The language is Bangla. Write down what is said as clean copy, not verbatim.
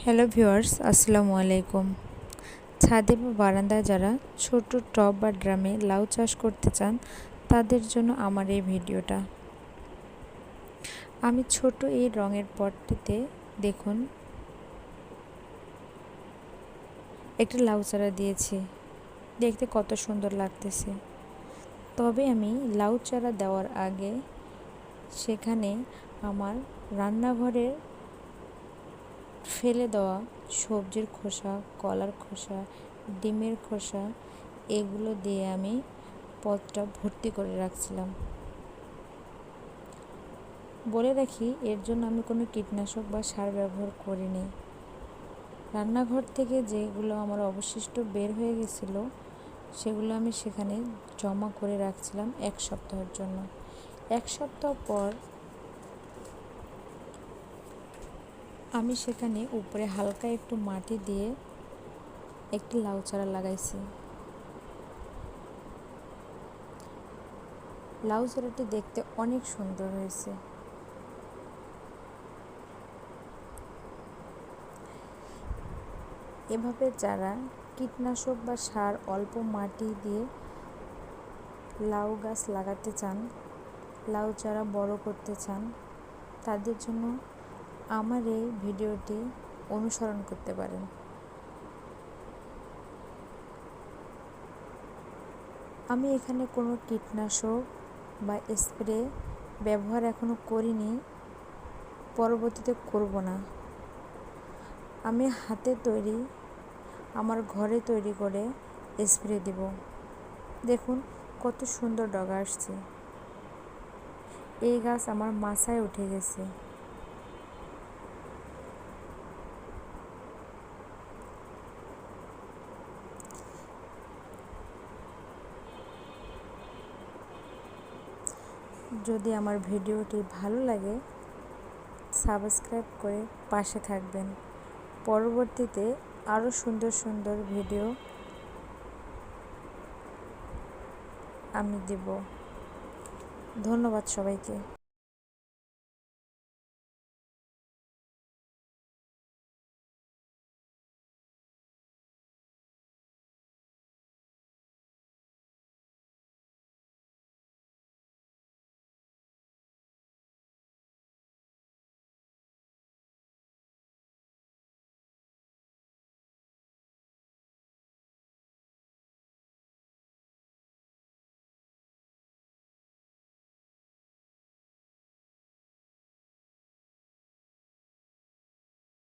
হ্যালো ভিউয়ার্স, আসসালামু আলাইকুম। ছাদে বা বারান্দায় যারা ছোট টব বা ড্রামে লাউ চাষ করতে চান তাদের জন্য আমার এই ভিডিওটা। আমি ছোট এই রঙের পটটিতে দেখুন একটা লাউ চারা দিয়েছি। দেখতে কত সুন্দর লাগতেছে। তবে আমি লাউ চারা দেওয়ার আগে সেখানে আমার রান্নাঘরের ফেলে দেওয়া সবজির খোসা, কলার খোসা, ডিমের খোসা এগুলো দিয়ে আমি পটটা ভর্তি করে রাখছিলাম। বলে রাখি, এর জন্য আমি কোনো কীটনাশক বা সার ব্যবহার করিনি। রান্নাঘর থেকে যেগুলো আমার অবশিষ্ট বের হয়ে গেছিল সেগুলো আমি সেখানে জমা করে রাখছিলাম 1 সপ্তাহের জন্য। 1 সপ্তাহ পর আমি সেখানে উপরে হালকা একটু মাটি দিয়ে একটি লাউ চারা লাগাইছি। লাউ চারাটি দেখতে অনেক সুন্দর হয়েছে। এভাবে যারা কীটনাশক বা সার অল্প মাটি দিয়ে লাউ গাছ লাগাতে চান, লাউ চারা বড় করতে চান, তাদের জন্য আমার এই ভিডিওটি অনুসরণ করতে পারেন। আমি এখানে কোনো কীটনাশক বা স্প্রে ব্যবহার এখনো করিনি, পরবর্তীতে করব না। আমি হাতে তৈরি, আমার ঘরে তৈরি করে স্প্রে দেব। দেখুন কত সুন্দর ডগা আসছে। এই গাছ আমার মাচায় উঠে গেছে। যদি আমার ভিডিওটি ভালো লাগে সাবস্ক্রাইব করে পাশে থাকবেন। পরবর্তীতে আরও সুন্দর সুন্দর ভিডিও আমি দেব। ধন্যবাদ সবাইকে।